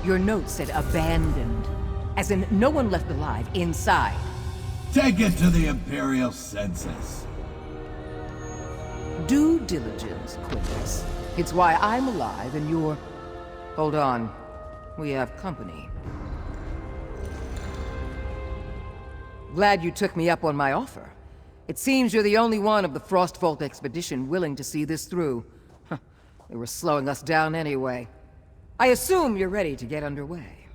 Your note said abandoned. As in, no one left alive inside. Take it to the Imperial census. Due diligence, Quintus. It's why I'm alive and you're... Hold on. We have company. Glad you took me up on my offer. It seems you're the only one of the Frostvault expedition willing to see this through. Huh. They were slowing us down anyway. I assume you're ready to get underway.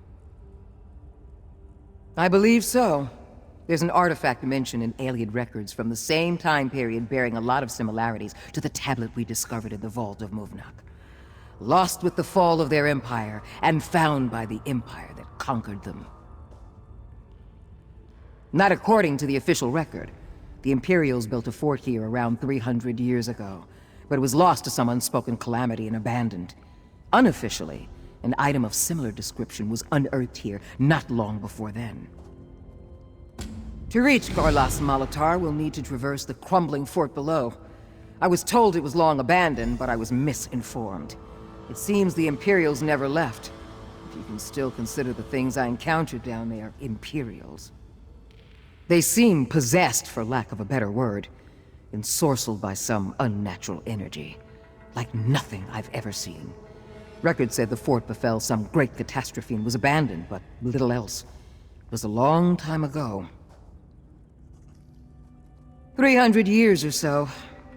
I believe so. There's an artifact mentioned in Alien records from the same time period bearing a lot of similarities to the tablet we discovered in the vault of Muvnak. Lost with the fall of their empire, and found by the empire that conquered them. Not according to the official record. The Imperials built a fort here around 300 years ago, but it was lost to some unspoken calamity and abandoned. Unofficially, an item of similar description was unearthed here not long before then. To reach Depths of Malatar, we'll need to traverse the crumbling fort below. I was told it was long abandoned, but I was misinformed. It seems the Imperials never left, if you can still consider the things I encountered down there Imperials. They seem possessed, for lack of a better word, ensorcelled by some unnatural energy, like nothing I've ever seen. Record said the fort befell some great catastrophe and was abandoned, but little else. It was a long time ago. 300 years or so,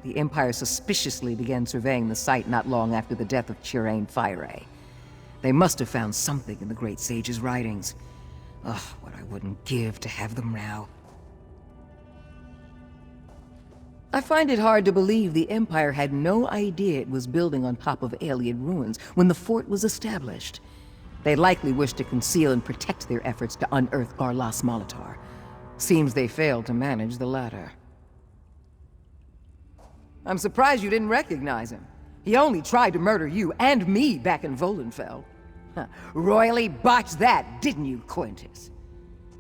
the Empire suspiciously began surveying the site not long after the death of Chirain Fire. They must have found something in the Great Sage's writings. Ugh, what I wouldn't give to have them now. I find it hard to believe the Empire had no idea it was building on top of alien ruins when the fort was established. They likely wished to conceal and protect their efforts to unearth Depths of Malatar. Seems they failed to manage the latter. I'm surprised you didn't recognize him. He only tried to murder you and me back in Volenfell. Royally botched that, didn't you, Quintus?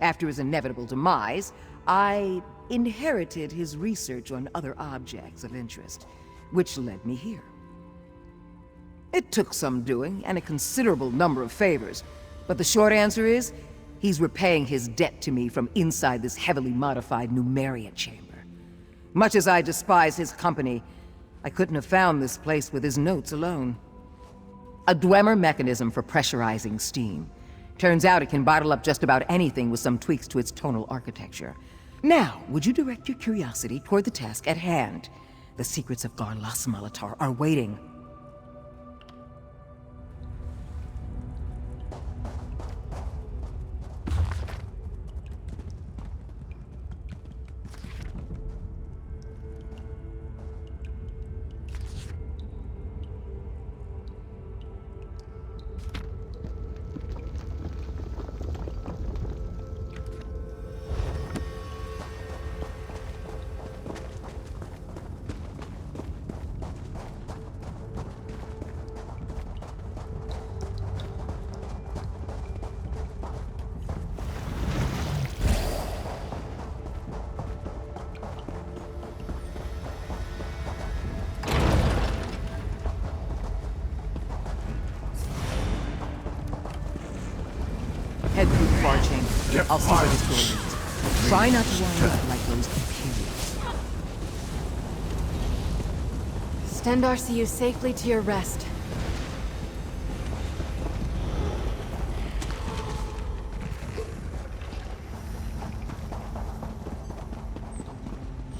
After his inevitable demise, I inherited his research on other objects of interest, which led me here. It took some doing and a considerable number of favors, but the short answer is, he's repaying his debt to me from inside this heavily modified Numeria chamber. Much as I despise his company, I couldn't have found this place with his notes alone. A Dwemer mechanism for pressurizing steam. Turns out it can bottle up just about anything with some tweaks to its tonal architecture. Now, would you direct your curiosity toward the task at hand? The secrets of Depths of Malatar are waiting. Head through the bar chamber. I'll see where this door leads. Try not to wind up like those Imperials. Stendarr, see you safely to your rest.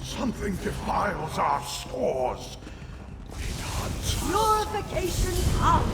Something defiles our stores. It hunts. Purification comes!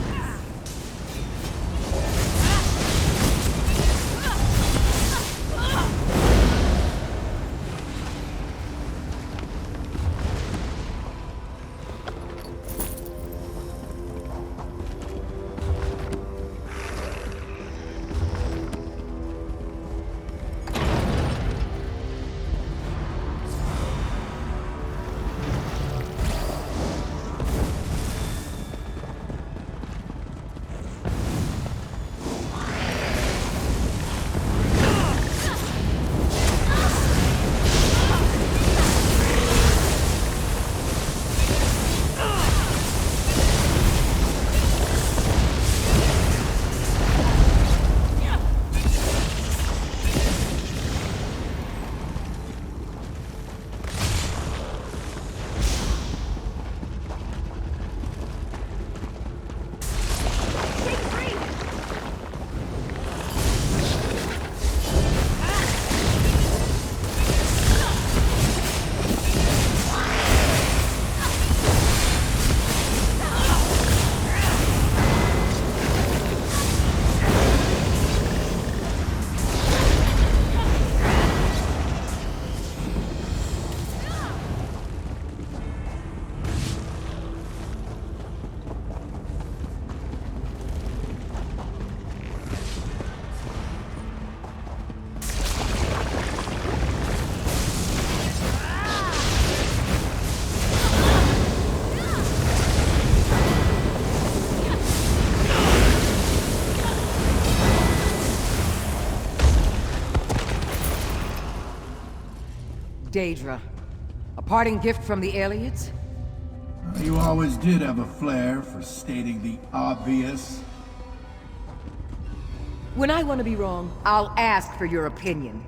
Daedra. A parting gift from the aliens? You always did have a flair for stating the obvious. When I want to be wrong, I'll ask for your opinion.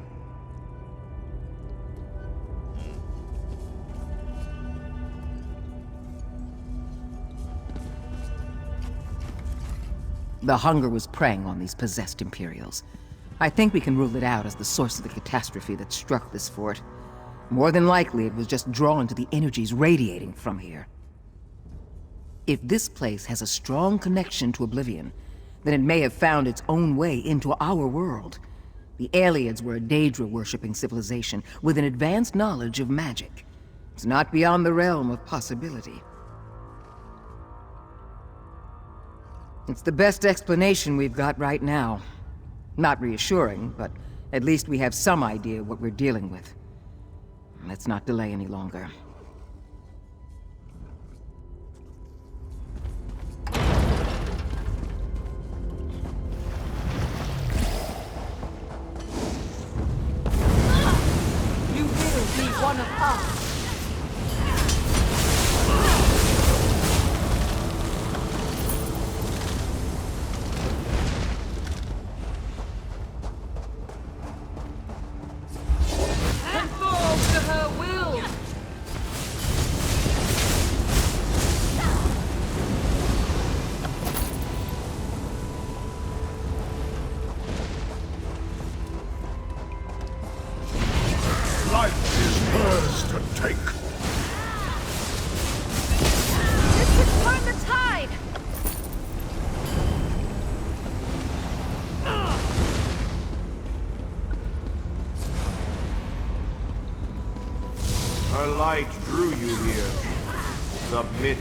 The hunger was preying on these possessed Imperials. I think we can rule it out as the source of the catastrophe that struck this fort. More than likely, it was just drawn to the energies radiating from here. If this place has a strong connection to Oblivion, then it may have found its own way into our world. The Aliens were a Daedra-worshipping civilization with an advanced knowledge of magic. It's not beyond the realm of possibility. It's the best explanation we've got right now. Not reassuring, but at least we have some idea what we're dealing with. Let's not delay any longer. You will be one of us. Conform to her will. Life is hers to take. This could turn the tide! Her light drew you here. Submit.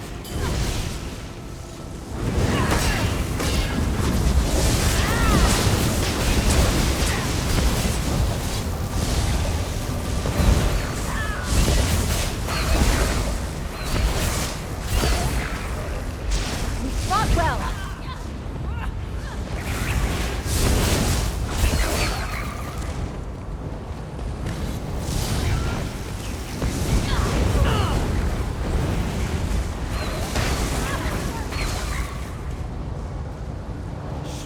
We fought well!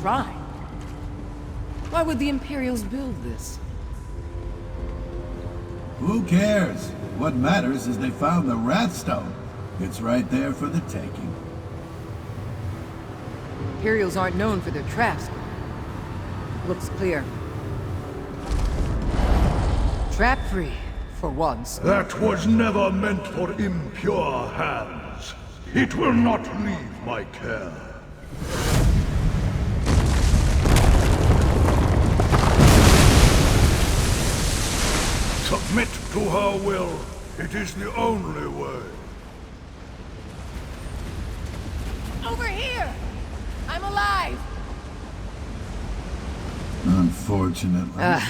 Shrine? Why would the Imperials build this? Who cares? What matters is they found the Wrathstone. It's right there for the taking. Imperials aren't known for their traps. Looks clear. Trap-free, for once. That was never meant for impure hands. It will not leave my care. Submit to her will. It is the only way. Over here! I'm alive! Unfortunately.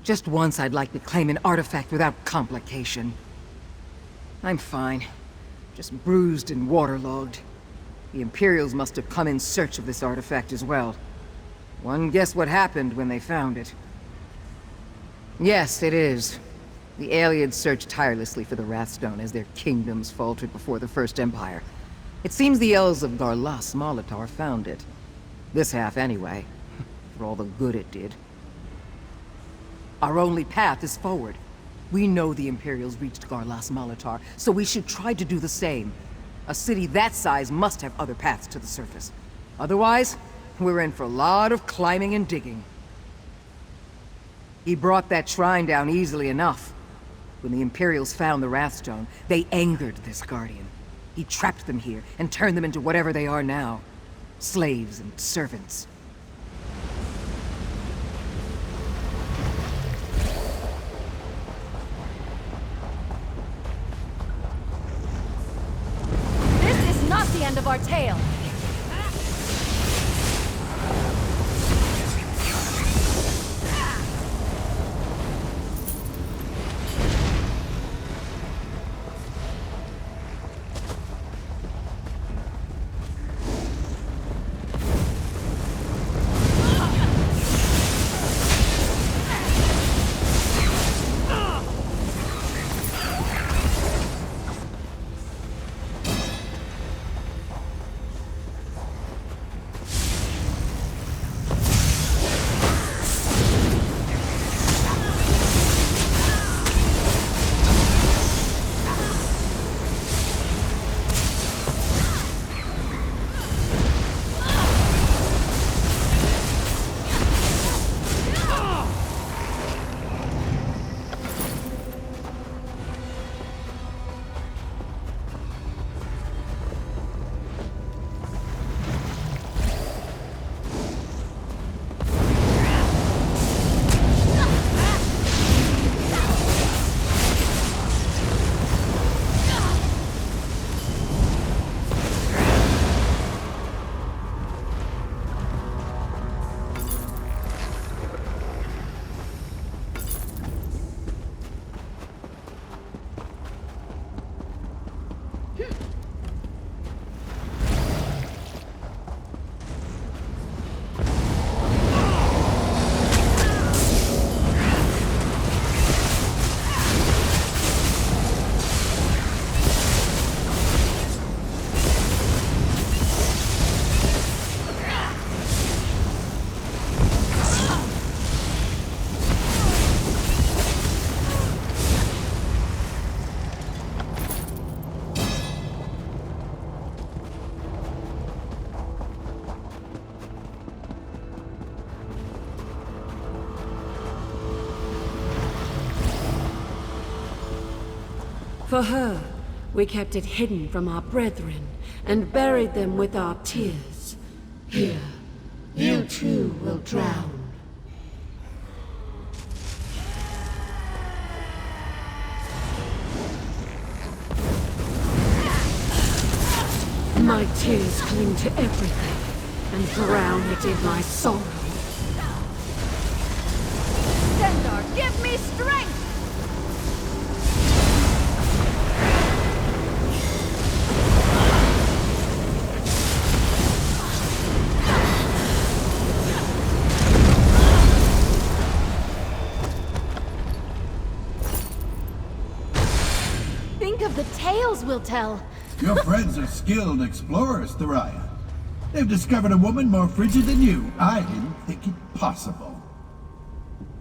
Just once I'd like to claim an artifact without complication. I'm fine. Just bruised and waterlogged. The Imperials must have come in search of this artifact as well. One guess what happened when they found it. Yes, it is. The aliens searched tirelessly for the Wrathstone as their kingdoms faltered before the First Empire. It seems the elves of Depths of Malatar found it. This half, anyway. For all the good it did. Our only path is forward. We know the Imperials reached Depths of Malatar, so we should try to do the same. A city that size must have other paths to the surface. Otherwise, we're in for a lot of climbing and digging. He brought that shrine down easily enough. When the Imperials found the Wrathstone, they angered this Guardian. He trapped them here and turned them into whatever they are now. Slaves and servants. This is not the end of our tale! For her, we kept it hidden from our brethren and buried them with our tears. Here, you too will drown. My tears cling to everything and drown it in my sorrow. Stendarr, give me strength! Think of the tales we'll tell. Your friends are skilled explorers, Thariah. They've discovered a woman more frigid than you. I didn't think it possible.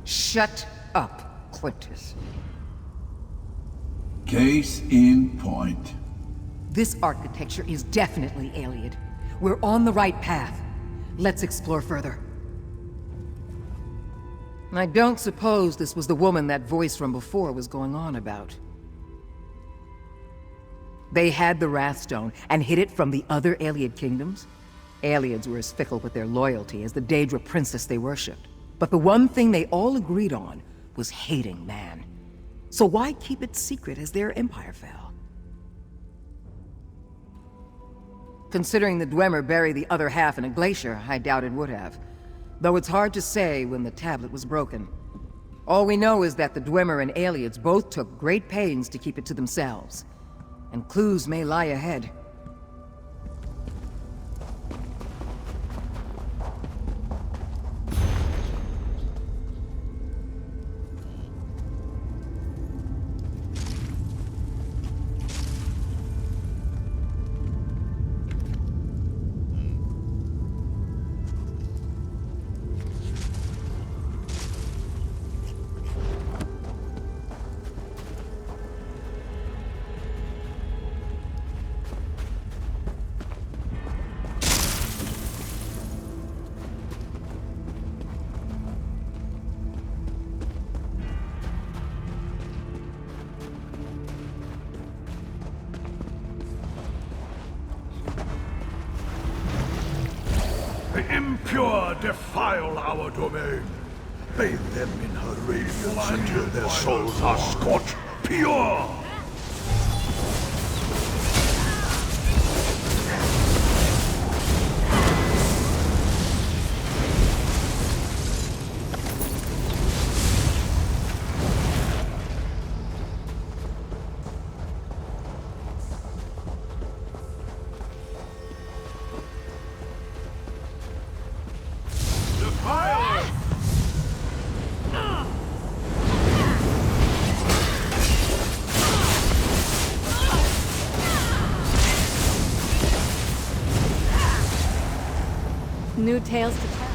Shut up, Quintus. Case in point. This architecture is definitely alien. We're on the right path. Let's explore further. I don't suppose this was the woman that voice from before was going on about. They had the Wrathstone and hid it from the other Ayleid kingdoms? Ayleids were as fickle with their loyalty as the Daedra princess they worshipped. But the one thing they all agreed on was hating man. So why keep it secret as their empire fell? Considering the Dwemer buried the other half in a glacier, I doubt it would have. Though it's hard to say when the tablet was broken. All we know is that the Dwemer and Ayleids both took great pains to keep it to themselves. And clues may lie ahead. The impure defile our domain. Bathe them in her radiance until their souls are scorched pure. New tales to tell.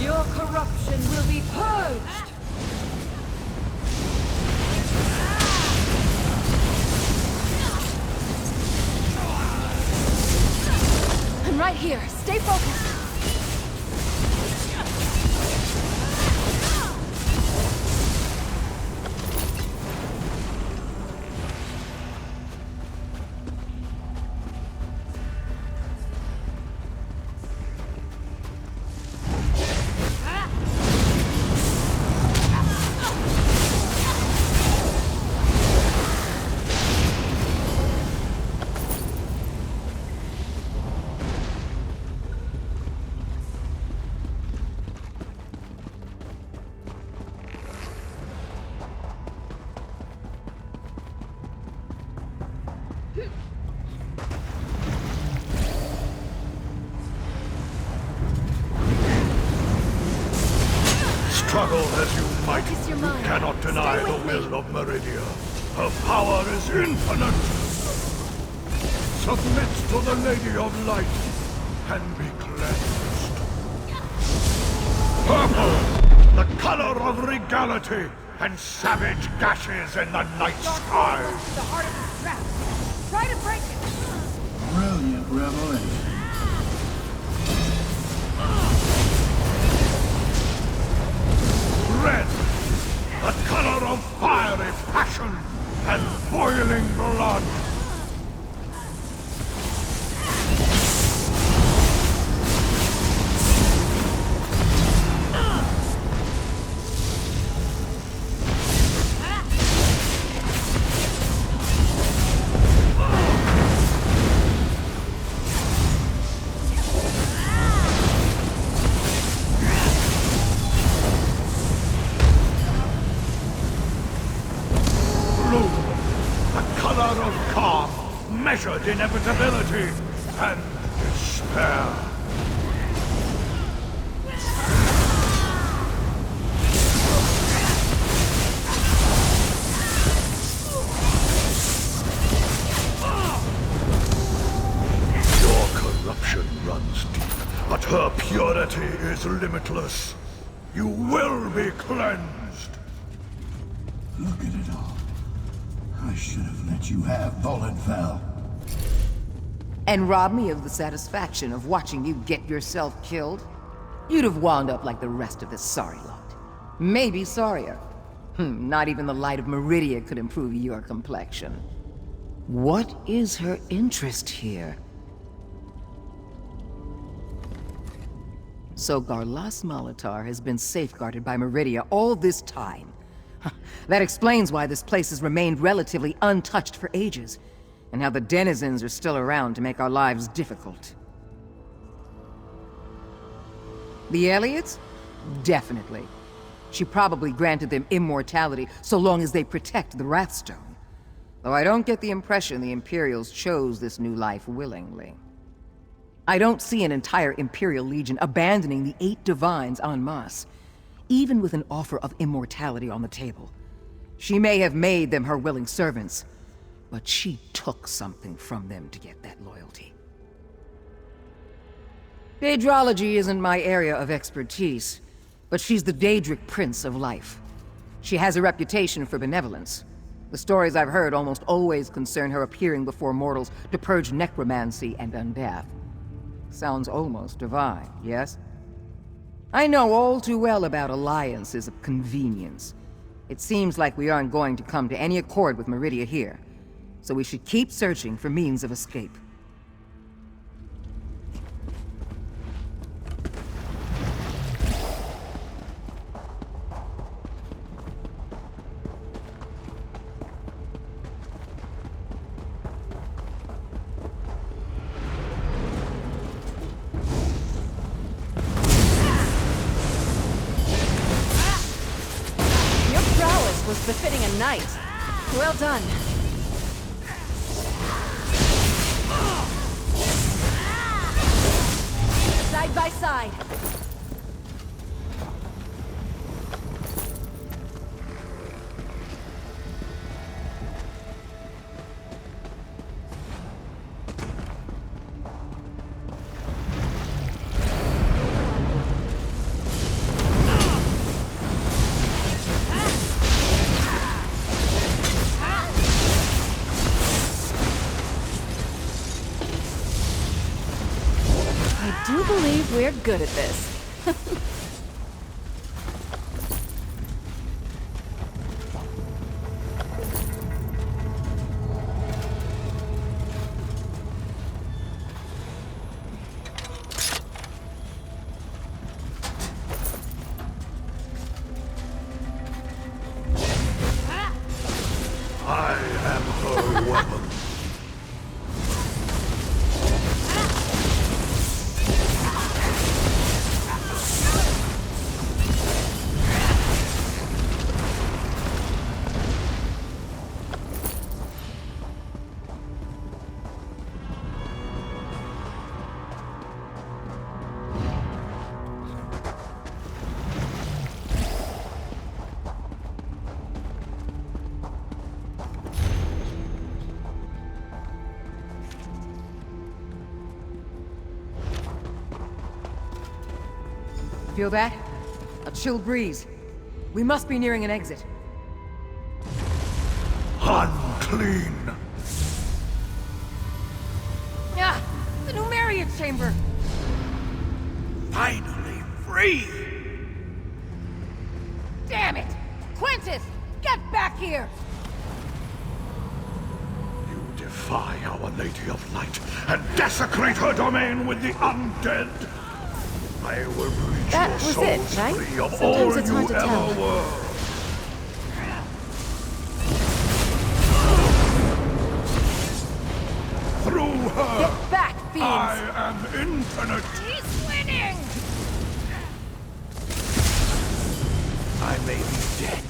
Your corruption will be purged! I'm right here. Stay focused. Struggle as you might, Focus your you mind. cannot deny Stay the with me. will of Meridia. Her power is infinite. Submit to the Lady of Light and be cleansed. Purple, the color of regality and savage gashes in the night sky. The heart of this trap. Try to break it. Brilliant revelation. Red, the color of fiery passion and boiling blood. Measured inevitability and despair. Your corruption runs deep, but her purity is limitless. You will be cleansed. Look at it all. I should have let you have Volenfell. And rob me of the satisfaction of watching you get yourself killed? You'd have wound up like the rest of this sorry lot. Maybe sorrier. Not even the light of Meridia could improve your complexion. What is her interest here? So Depths of Malatar has been safeguarded by Meridia all this time. That explains why this place has remained relatively untouched for ages, and how the denizens are still around to make our lives difficult. The Elliots? Definitely. She probably granted them immortality so long as they protect the Wrathstone. Though I don't get the impression the Imperials chose this new life willingly. I don't see an entire Imperial Legion abandoning the 8 Divines en masse, even with an offer of immortality on the table. She may have made them her willing servants, but she took something from them to get that loyalty. Daedrology isn't my area of expertise, but she's the Daedric Prince of Life. She has a reputation for benevolence. The stories I've heard almost always concern her appearing before mortals to purge necromancy and undeath. Sounds almost divine, yes? I know all too well about alliances of convenience. It seems like we aren't going to come to any accord with Meridia here, so we should keep searching for means of escape. Was befitting a knight. Well done. Side by side. I do believe we're good at this. I am her weapon. Feel that? A chill breeze. We must be nearing an exit. Unclean! Ah! The Numeria chamber! Finally free! Damn it! Quintus! Get back here! You defy our Lady of Light and desecrate her domain with the undead! I will bleach That your was souls it, right? free of Sometimes all it's you hard to ever tell. were! Through her, Get back, fiends! I am infinite! He's winning! I may be dead,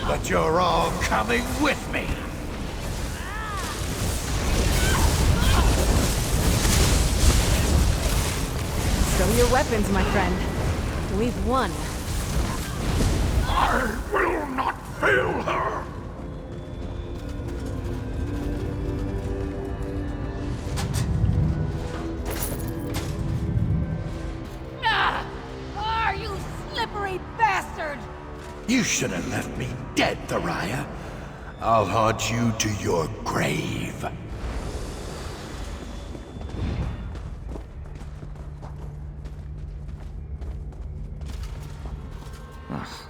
but you're all coming with me! Show your weapons, my friend. We've won. I will not fail her! Ah! Ah, you slippery bastard! You should have left me dead, Thariah. I'll haunt you to your grave.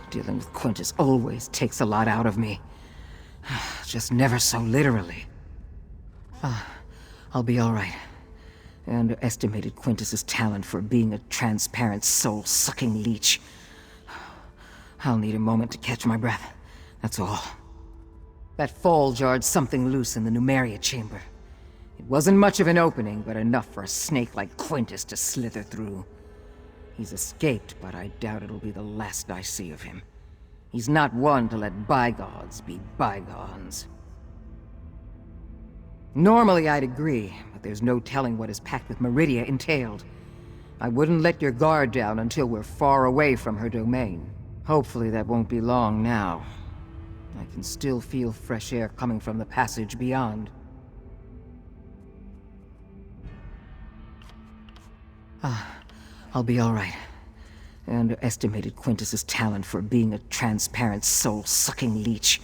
Dealing with Quintus always takes a lot out of me. Just never so literally. I'll be all right. I underestimated Quintus's talent for being a transparent, soul-sucking leech. I'll need a moment to catch my breath. That's all. That fall jarred something loose in the Numeria chamber. It wasn't much of an opening, but enough for a snake like Quintus to slither through. He's escaped, but I doubt it'll be the last I see of him. He's not one to let bygones be bygones. Normally I'd agree, but there's no telling what his pact with Meridia entailed. I wouldn't let your guard down until we're far away from her domain. Hopefully that won't be long now. I can still feel fresh air coming from the passage beyond. I'll be all right. I underestimated Quintus's talent for being a transparent, soul-sucking leech.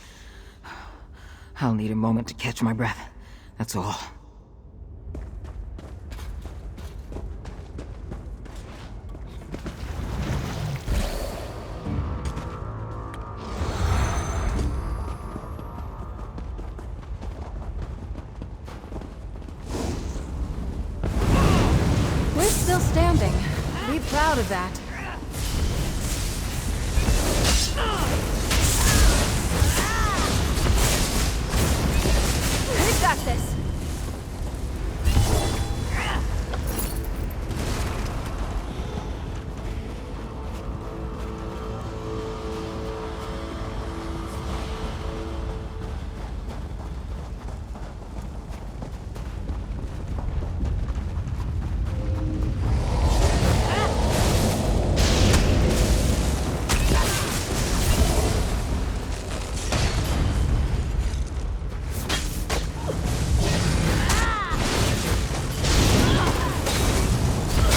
I'll need a moment to catch my breath. That's all. We're still standing. Be proud of that. We've got this!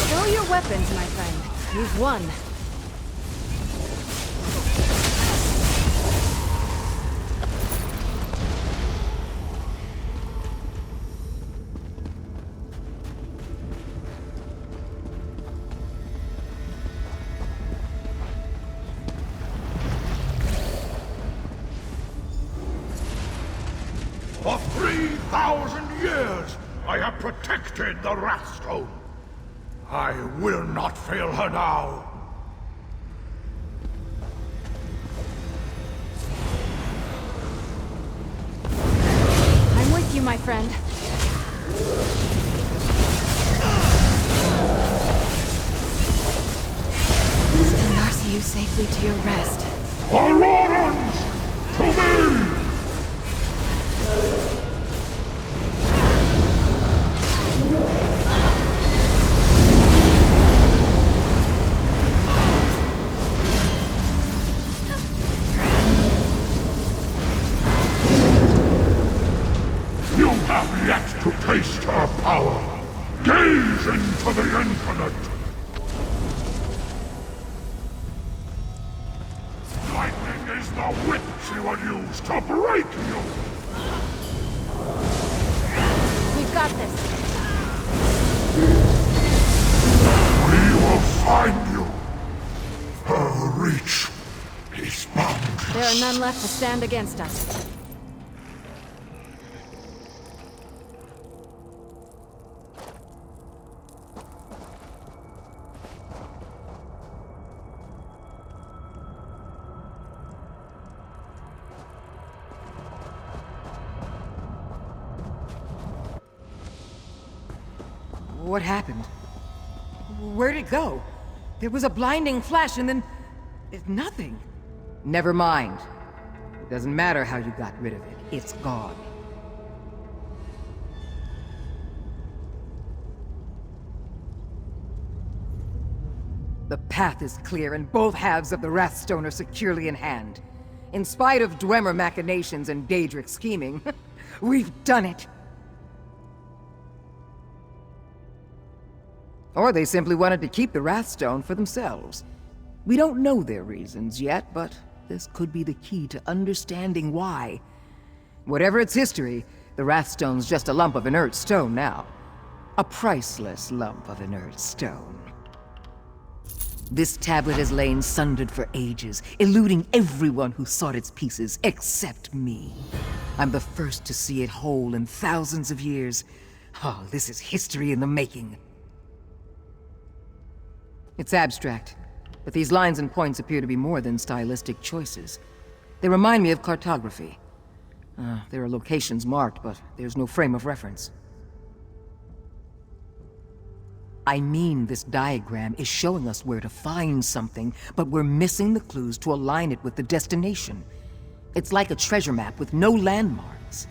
Show your weapons, my friend. You've won. For 3,000 years, I have protected the Wrathstone. I will not fail her now. I'm with you, my friend. Stand see you safely to your rest. Aurorans, to me! You have yet to taste her power. Gaze into the infinite. anyone use to break you! We've got this. We will find you! Her reach is boundless. There are none left to stand against us. What happened? Where'd it go? There was a blinding flash and then... nothing. Never mind. It doesn't matter how you got rid of it. It's gone. The path is clear and both halves of the Wrathstone are securely in hand. In spite of Dwemer machinations and Daedric scheming, we've done it! Or they simply wanted to keep the Wrathstone for themselves. We don't know their reasons yet, but this could be the key to understanding why. Whatever its history, the Wrathstone's just a lump of inert stone now. A priceless lump of inert stone. This tablet has lain sundered for ages, eluding everyone who sought its pieces, except me. I'm the first to see it whole in thousands of years. Oh, this is history in the making. It's abstract, but these lines and points appear to be more than stylistic choices. They remind me of cartography. There are locations marked, but there's no frame of reference. I mean, this diagram is showing us where to find something, but we're missing the clues to align it with the destination. It's like a treasure map with no landmarks.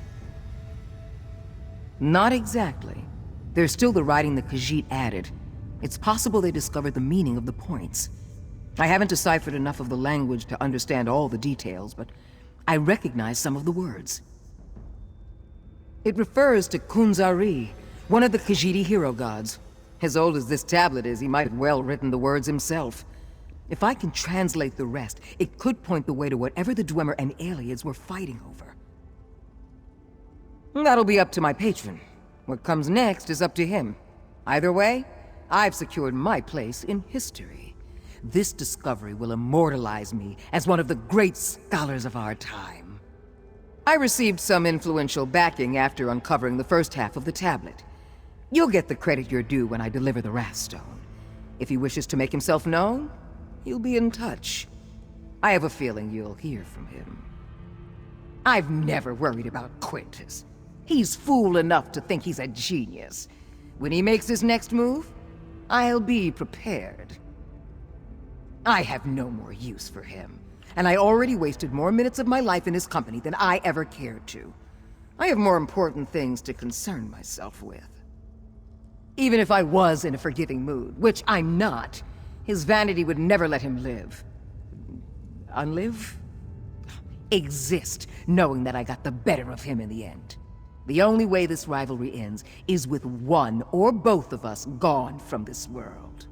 Not exactly. There's still the writing the Khajiit added. It's possible they discovered the meaning of the points. I haven't deciphered enough of the language to understand all the details, but I recognize some of the words. It refers to Kunzari, one of the Khajiiti hero gods. As old as this tablet is, he might have well written the words himself. If I can translate the rest, it could point the way to whatever the Dwemer and aliens were fighting over. That'll be up to my patron. What comes next is up to him. Either way, I've secured my place in history. This discovery will immortalize me as one of the great scholars of our time. I received some influential backing after uncovering the first half of the tablet. You'll get the credit you're due when I deliver the Wrathstone. If he wishes to make himself known, he'll be in touch. I have a feeling you'll hear from him. I've never worried about Quintus. He's fool enough to think he's a genius. When he makes his next move, I'll be prepared. I have no more use for him, and I already wasted more minutes of my life in his company than I ever cared to. I have more important things to concern myself with. Even if I was in a forgiving mood, which I'm not, his vanity would never let him live. Unlive? Exist, knowing that I got the better of him in the end. The only way this rivalry ends is with one or both of us gone from this world.